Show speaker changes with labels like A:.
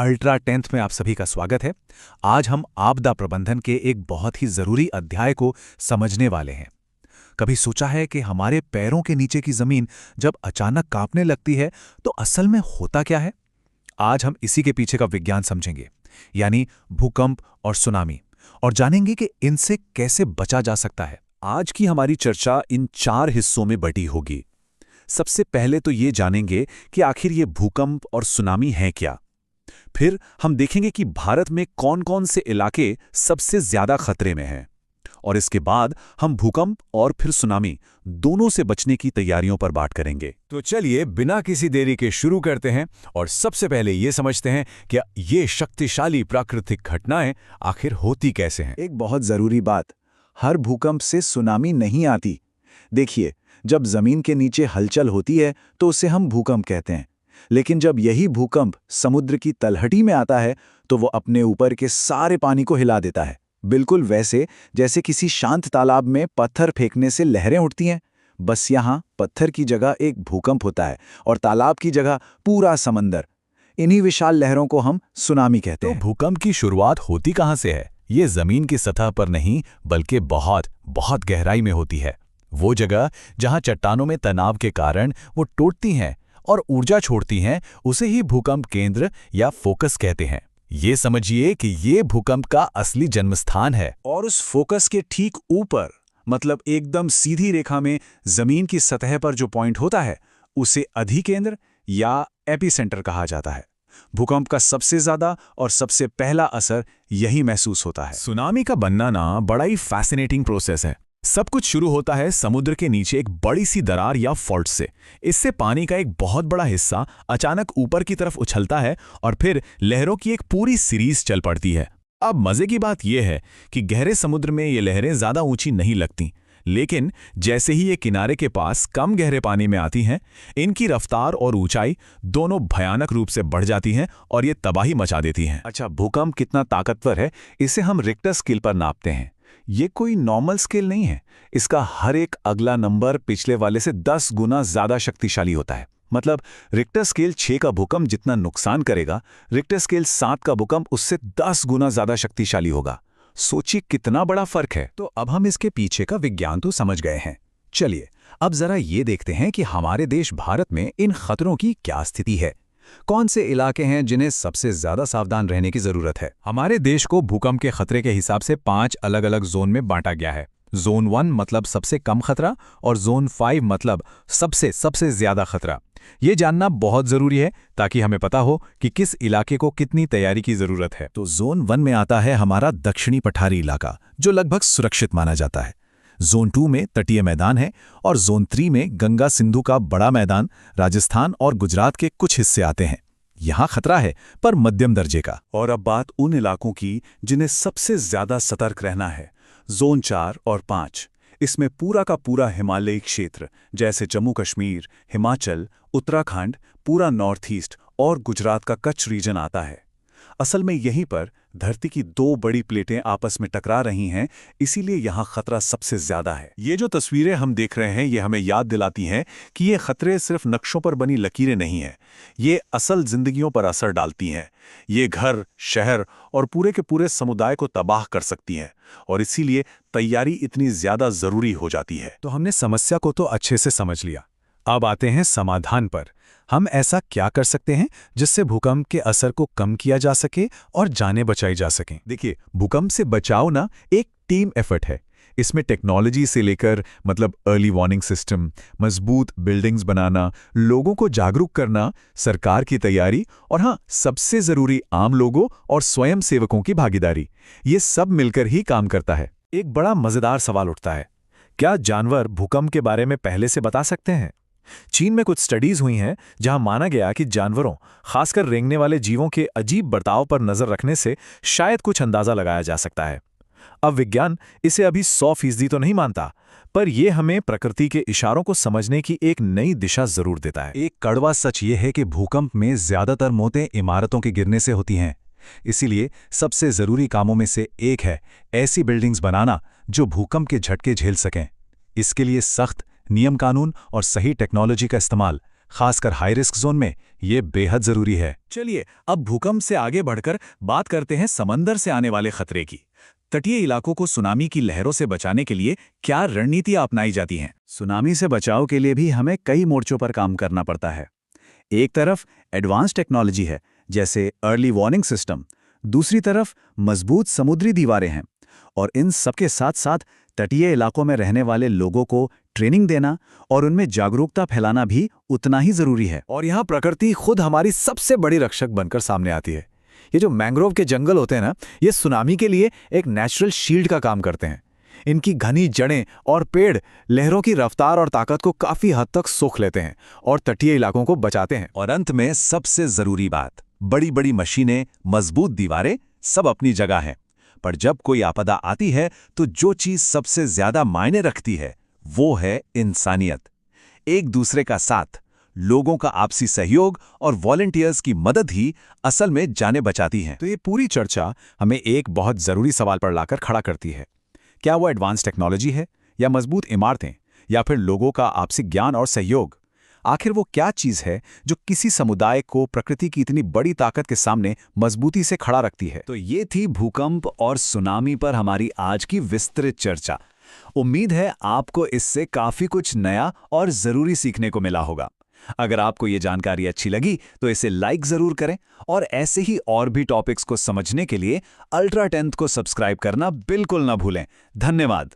A: Ultra 10th में आप सभी का स्वागत है। आज हम आपदा प्रबंधन के एक बहुत ही जरूरी अध्याय को समझने वाले हैं। कभी सोचा है कि हमारे पैरों के नीचे की जमीन जब अचानक कांपने लगती है तो असल में होता क्या है? आज हम इसी के पीछे का विज्ञान समझेंगे, यानी भूकंप और सुनामी, और जानेंगे कि इनसे कैसे बचा जा सकता है।
B: आज की हमारी चर्चा इन 4 हिस्सों में बटी होगी। सबसे पहले तो ये जानेंगे कि आखिर ये भूकंप और सुनामी हैं क्या। फिर हम देखेंगे कि भारत में कौन-कौन से इलाके सबसे ज्यादा खतरे में हैं। और इसके बाद हम भूकंप और फिर सुनामी दोनों से बचने की तैयारियों पर बात करेंगे।
C: तो चलिए बिना किसी देरी के शुरू करते हैं और सबसे पहले ये समझते हैं कि ये शक्तिशाली प्राकृतिक घटनाएं आखिर होती कैसे हैं।
D: एक बहुत जरूरी बात, हर भूकंप से सुनामी नहीं आती। देखिए, जब जमीन के नीचे हलचल होती है तो उसे हम भूकंप कहते हैं, लेकिन जब यही भूकंप समुद्र की तलहटी में आता है तो वो अपने ऊपर के सारे पानी को हिला देता है, बिल्कुल वैसे जैसे किसी शांत तालाब में पत्थर फेंकने से लहरें उठती हैं। बस यहाँ पत्थर की जगह एक भूकंप होता है और तालाब की जगह पूरा समंदर। इन्हीं विशाल लहरों को हम सुनामी कहते हैं।
C: भूकंप की शुरुआत होती कहाँ से है? ये जमीन की सतह पर नहीं बल्कि बहुत बहुत गहराई में होती है। वो जगह जहां चट्टानों में तनाव के कारण वो टूटती हैं और ऊर्जा छोड़ती हैं, उसे ही भूकंप केंद्र या फोकस कहते हैं। ये समझिए कि ये भूकंप का असली जन्मस्थान है।
B: और उस फोकस के ठीक ऊपर, मतलब एकदम सीधी रेखा में जमीन की सतह पर जो पॉइंट होता है, उसे अधिकेंद्र या एपिसेंटर कहा जाता है। भूकंप का सबसे ज्यादा और सबसे पहला असर यही महसूस होता है।
C: सुनामी का बनना ना बड़ा ही फैसिनेटिंग प्रोसेस है। सब कुछ शुरू होता है समुद्र के नीचे एक बड़ी सी दरार या फॉल्ट से। इससे पानी का एक बहुत बड़ा हिस्सा अचानक ऊपर की तरफ उछलता है और फिर लहरों की एक पूरी सीरीज चल पड़ती है। अब मजे की बात यह है कि गहरे समुद्र में ये लहरें ज्यादा ऊंची नहीं लगती, लेकिन जैसे ही ये किनारे के पास कम गहरे पानी में आती हैं, इनकी रफ्तार और ऊंचाई दोनों भयानक रूप से बढ़ जाती हैं और ये तबाही मचा देती हैं।
B: अच्छा, भूकंप कितना ताकतवर है इसे हम रिक्टर स्केल पर नापते हैं। ये कोई नॉर्मल स्केल नहीं है। इसका हर एक अगला नंबर पिछले वाले से 10 गुना ज्यादा शक्तिशाली होता है। मतलब रिक्टर स्केल 6 का भूकंप जितना नुकसान करेगा, रिक्टर स्केल 7 का भूकंप उससे 10 गुना ज्यादा शक्तिशाली होगा। सोचिए कितना बड़ा फर्क है।
C: तो अब हम इसके पीछे का विज्ञान तो समझ गए हैं। चलिए अब जरा ये देखते हैं कि हमारे देश भारत में इन खतरों की क्या स्थिति है। कौन से इलाके हैं जिन्हें सबसे ज्यादा सावधान रहने की जरूरत है? हमारे देश को भूकंप के खतरे के हिसाब से 5 अलग-अलग जोन में बांटा गया है। जोन 1 मतलब सबसे कम खतरा और जोन 5 मतलब सबसे ज्यादा खतरा। ये जानना बहुत जरूरी है ताकि हमें पता हो कि किस इलाके को कितनी तैयारी की जरूरत है।
B: तो जोन 1 में आता है हमारा दक्षिणी पठारी इलाका, जो लगभग सुरक्षित माना जाता है। जोन 2 में तटीय मैदान है और जोन 3 में गंगा सिंधु का बड़ा मैदान, राजस्थान और गुजरात के कुछ हिस्से आते हैं। यहाँ खतरा है पर मध्यम दर्जे का। और अब बात उन इलाकों की जिन्हें सबसे ज्यादा सतर्क रहना है। जोन 4 और 5, इसमें पूरा का पूरा हिमालयी क्षेत्र जैसे जम्मू कश्मीर, हिमाचल, उत्तराखंड, पूरा नॉर्थ ईस्ट और गुजरात का कच्छ रीजन आता है। असल में यहीं पर धरती की 2 बड़ी प्लेटें आपस में टकरा रही हैं, इसीलिए यहाँ खतरा सबसे ज्यादा है। ये जो तस्वीरें हम देख रहे हैं, ये हमें याद दिलाती हैं कि ये खतरे सिर्फ नक्शों पर बनी लकीरें नहीं हैं, ये असल जिंदगियों पर असर डालती हैं। ये घर, शहर और पूरे के पूरे समुदाय को तबाह कर सकती हैं, और इसीलिए तैयारी इतनी ज्यादा जरूरी हो जाती है।
C: तो हमने समस्या को तो अच्छे से समझ लिया। अब आते हैं समाधान पर। हम ऐसा क्या कर सकते हैं जिससे भूकंप के असर को कम किया जा सके और जानें बचाई जा सकें? देखिए, भूकंप से बचाव ना एक टीम एफर्ट है। इसमें टेक्नोलॉजी से लेकर मतलब अर्ली वार्निंग सिस्टम, मजबूत बिल्डिंग्स बनाना, लोगों को जागरूक करना, सरकार की तैयारी और हाँ, सबसे जरूरी आम लोगों और स्वयं सेवकों की भागीदारी, ये सब मिलकर ही काम करता है। एक बड़ा मजेदार सवाल उठता है, क्या जानवर भूकंप के बारे में पहले से बता सकते हैं? चीन में कुछ स्टडीज हुई हैं जहां माना गया कि जानवरों, खासकर रेंगने वाले जीवों के अजीब बर्ताव पर नजर रखने से शायद कुछ अंदाजा लगाया जा सकता है। अब विज्ञान इसे अभी 100% तो नहीं मानता, पर यह हमें प्रकृति के इशारों को समझने की एक नई दिशा जरूर देता है।
B: एक कड़वा सच ये है कि भूकंप में ज्यादातर मौतें इमारतों के गिरने से होती हैं। इसीलिए सबसे जरूरी कामों में से एक है ऐसी बिल्डिंग्स बनाना जो भूकंप के झटके झेल सकें। इसके लिए सख्त नियम कानून और सही टेक्नोलॉजी का इस्तेमाल
C: खासकर हाई रिस्क जोन में ये बेहद जरूरी है।
D: चलिए अब भूकंप से आगे बढ़कर बात करते हैं समंदर से आने वाले खतरे की। तटीय इलाकों को सुनामी की लहरों से बचाने के लिए क्या रणनीतियां अपनाई जाती हैं? सुनामी से बचाव के लिए भी हमें कई मोर्चों पर काम करना पड़ता है। एक तरफ एडवांस टेक्नोलॉजी है, जैसे अर्ली वार्निंग सिस्टम, दूसरी तरफ मजबूत समुद्री दीवारें हैं, और इन सबके साथ साथ तटीय इलाकों में रहने वाले लोगों को ट्रेनिंग देना और उनमें जागरूकता फैलाना भी उतना ही जरूरी है।
C: और यहाँ प्रकृति खुद हमारी सबसे बड़ी रक्षक बनकर सामने आती है। ये जो मैंग्रोव के जंगल होते हैं ना, ये सुनामी के लिए एक नेचुरल शील्ड का काम करते हैं। इनकी घनी जड़ें और पेड़ लहरों की रफ्तार और ताकत को काफी हद तक सोख लेते हैं और तटीय इलाकों को बचाते हैं।
B: और अंत में सबसे जरूरी बात, बड़ी बड़ी मशीनें, मजबूत दीवारें, सब अपनी जगह हैं, पर जब कोई आपदा आती है तो जो चीज सबसे ज्यादा मायने रखती है वो है इंसानियत। एक दूसरे का साथ, लोगों का आपसी सहयोग और वॉलंटियर्स की मदद ही असल में जानें बचाती हैं।
C: तो ये पूरी चर्चा हमें एक बहुत जरूरी सवाल पर लाकर खड़ा करती है। क्या वो एडवांस टेक्नोलॉजी है, या मजबूत इमारतें, या फिर लोगों का आपसी ज्ञान और सहयोग? आखिर वो क्या चीज है जो किसी समुदाय को प्रकृति की इतनी बड़ी ताकत के सामने मजबूती से खड़ा रखती है?
B: तो ये थी भूकंप और सुनामी पर हमारी आज की विस्तृत चर्चा। उम्मीद है आपको इससे काफी कुछ नया और जरूरी सीखने को मिला होगा। अगर आपको ये जानकारी अच्छी लगी तो इसे लाइक जरूर करें, और ऐसे ही और भी टॉपिक्स को समझने के लिए अल्ट्रा 10th को सब्सक्राइब करना बिल्कुल ना भूलें। धन्यवाद।